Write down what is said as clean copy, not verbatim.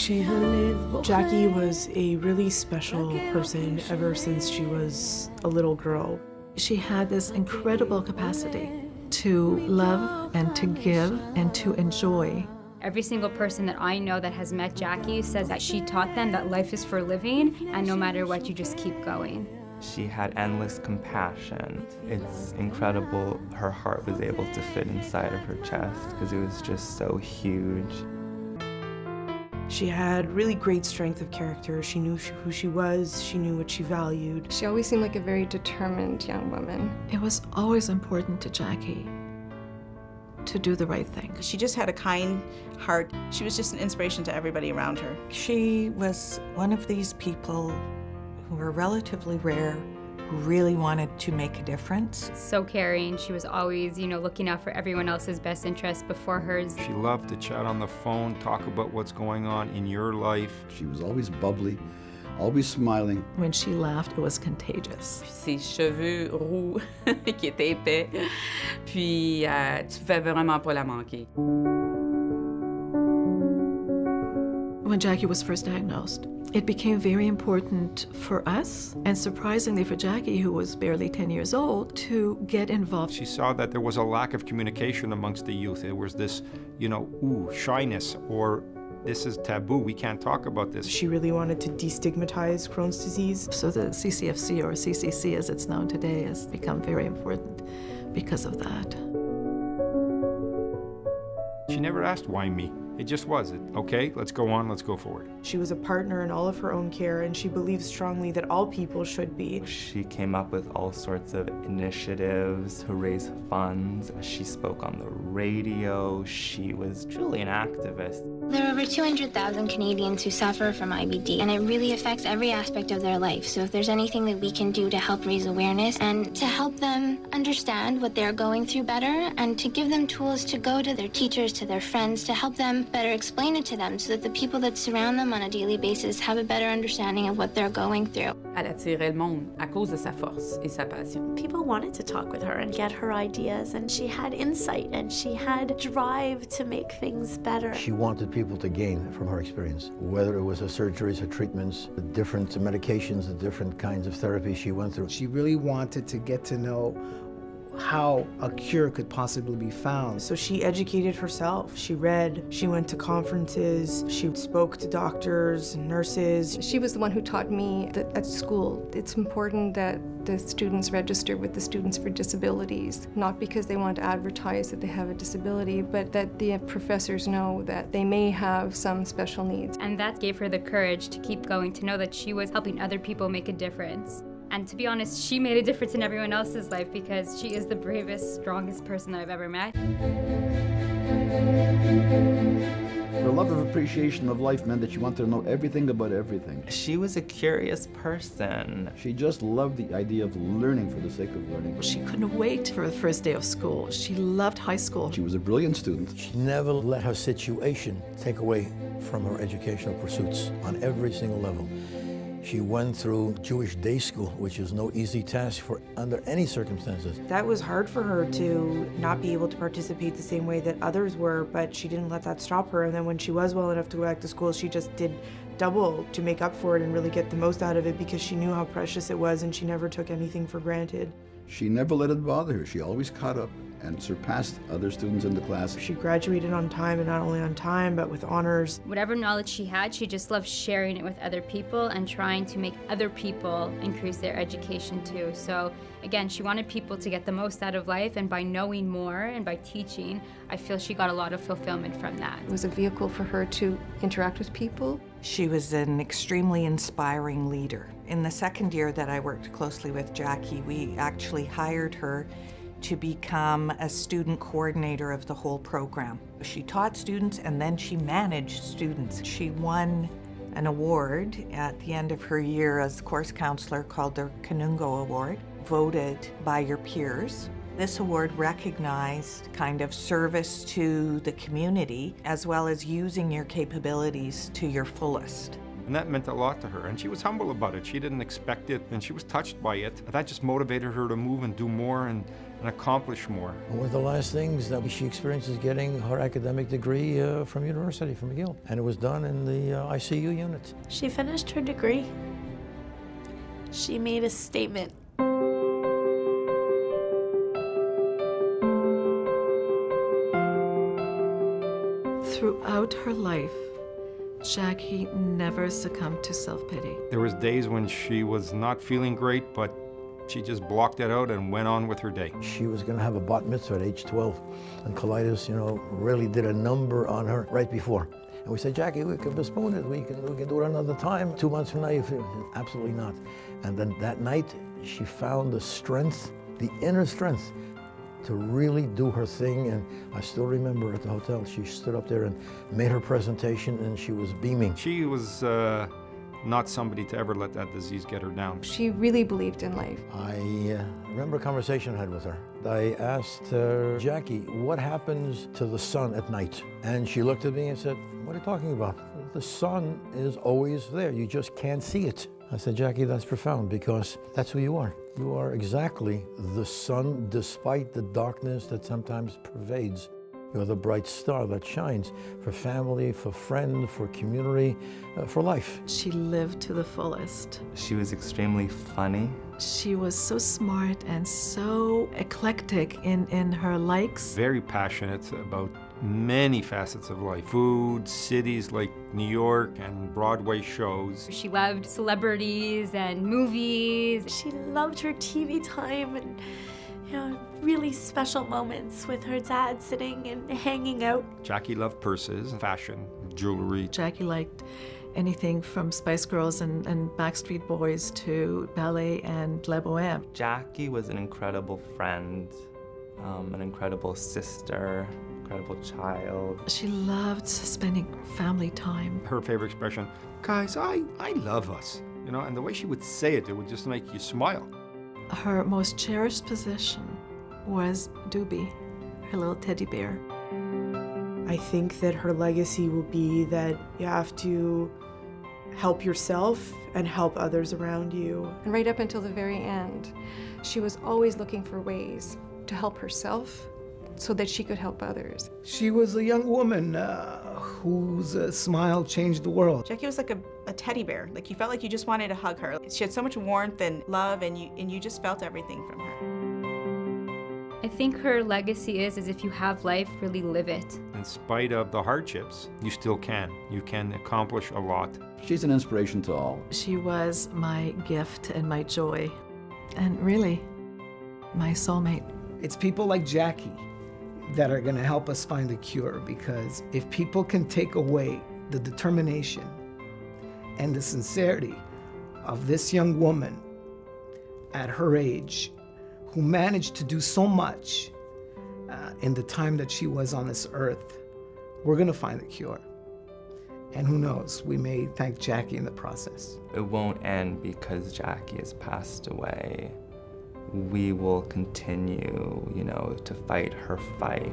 Jackie was a really special person ever since she was a little girl. She had this incredible capacity to love and to give and to enjoy. Every single person that I know that has met Jackie says that she taught them that life is for living, and no matter what, you just keep going. She had endless compassion. It's incredible her heart was able to fit inside of her chest because it was just so huge. She had really great strength of character. She knew who she was, she knew what she valued. She always seemed like a very determined young woman. It was always important to Jackie to do the right thing. She just had a kind heart. She was just an inspiration to everybody around her. She was one of these people who were relatively rare, who really wanted to make a difference. So caring. She was always, looking out for everyone else's best interests before hers. She loved to chat on the phone, talk about what's going on in your life. She was always bubbly, always smiling. When she laughed, it was contagious. Ses cheveux roux qui étaient épais, puis tu pouvais vraiment pas la manquer. When Jackie was first diagnosed, it became very important for us, and surprisingly for Jackie, who was barely 10 years old, to get involved. She saw that there was a lack of communication amongst the youth. There was this, shyness, or this is taboo, we can't talk about this. She really wanted to destigmatize Crohn's disease. So the CCFC, or CCC as it's known today, has become very important because of that. She never asked, why me? It just was. Okay, let's go on, let's go forward. She was a partner in all of her own care, and she believed strongly that all people should be. She came up with all sorts of initiatives to raise funds. She spoke on the radio. She was truly an activist. There are over 200,000 Canadians who suffer from IBD, and it really affects every aspect of their life. So if there's anything that we can do to help raise awareness and to help them understand what they're going through better, and to give them tools to go to their teachers, to their friends, to help them better explain it to them so that the people that surround them on a daily basis have a better understanding of what they're going through. Elle attirait le monde à cause de sa force et sa passion. People wanted to talk with her and get her ideas, and she had insight and she had drive to make things better. She wanted people to gain from her experience, whether it was her surgeries, her treatments, the different medications, the different kinds of therapies she went through. She really wanted to get to know how a cure could possibly be found. So she educated herself. She read, she went to conferences, she spoke to doctors and nurses. She was the one who taught me that at school it's important that the students register with the Students for Disabilities, not because they want to advertise that they have a disability, but that the professors know that they may have some special needs. And that gave her the courage to keep going, to know that she was helping other people make a difference. And to be honest, she made a difference in everyone else's life because she is the bravest, strongest person that I've ever met. Her love of appreciation of life meant that she wanted to know everything about everything. She was a curious person. She just loved the idea of learning for the sake of learning. She couldn't wait for the first day of school. She loved high school. She was a brilliant student. She never let her situation take away from her educational pursuits on every single level. She went through Jewish day school, which is no easy task for under any circumstances. That was hard for her to not be able to participate the same way that others were, but she didn't let that stop her. And then when she was well enough to go back to school, she just did double to make up for it and really get the most out of it because she knew how precious it was and she never took anything for granted. She never let it bother her. She always caught up and surpassed other students in the class. She graduated on time, and not only on time, but with honors. Whatever knowledge she had, she just loved sharing it with other people and trying to make other people increase their education too. So again, she wanted people to get the most out of life, and by knowing more and by teaching, I feel she got a lot of fulfillment from that. It was a vehicle for her to interact with people. She was an extremely inspiring leader. In the second year that I worked closely with Jackie, we actually hired her to become a student coordinator of the whole program. She taught students and then she managed students. She won an award at the end of her year as course counselor called the Kanungo Award, voted by your peers. This award recognized kind of service to the community as well as using your capabilities to your fullest. And that meant a lot to her, and she was humble about it. She didn't expect it, and she was touched by it. That just motivated her to move and do more, and and accomplish more. One of the last things that she experienced is getting her academic degree from university, from McGill. And it was done in the ICU unit. She finished her degree. She made a statement. Throughout her life, Jackie never succumbed to self-pity. There was days when she was not feeling great, but she just blocked it out and went on with her day. She was going to have a bat mitzvah at age 12, and colitis, really did a number on her right before. And we said, Jackie, we can postpone it. We can do it another time. 2 months from now, you feel absolutely not. And then that night, she found the strength, the inner strength, to really do her thing. And I still remember at the hotel, she stood up there and made her presentation, and she was beaming. She was not somebody to ever let that disease get her down. She really believed in life. I remember a conversation I had with her. I asked her, Jackie, what happens to the sun at night? And she looked at me and said, what are you talking about? The sun is always there. You just can't see it. I said, Jackie, that's profound, because that's who you are. You are exactly the sun, despite the darkness that sometimes pervades. You're the bright star that shines for family, for friend, for community, for life. She lived to the fullest. She was extremely funny. She was so smart and so eclectic in her likes. Very passionate about many facets of life. Food, cities like New York, and Broadway shows. She loved celebrities and movies. She loved her TV time and really special moments with her dad sitting and hanging out. Jackie loved purses, fashion, jewelry. Jackie liked anything from Spice Girls and Backstreet Boys to ballet and La Boheme. Jackie was an incredible friend, an incredible sister, incredible child. She loved spending family time. Her favorite expression, guys, I love us. And the way she would say it, it would just make you smile. Her most cherished possession was Doobie, her little teddy bear. I think that her legacy will be that you have to help yourself and help others around you. And right up until the very end, she was always looking for ways to help herself so that she could help others. She was a young woman whose smile changed the world. Jackie was like a teddy bear. Like, you felt like you just wanted to hug her. She had so much warmth and love, and you just felt everything from her. I think her legacy is if you have life, really live it. In spite of the hardships, you still can. You can accomplish a lot. She's an inspiration to all. She was my gift and my joy, and really, my soulmate. It's people like Jackie that are going to help us find the cure, because if people can take away the determination and the sincerity of this young woman at her age, who managed to do so much in the time that she was on this earth, we're going to find the cure. And who knows, we may thank Jackie in the process. It won't end because Jackie has passed away. We will continue, to fight her fight.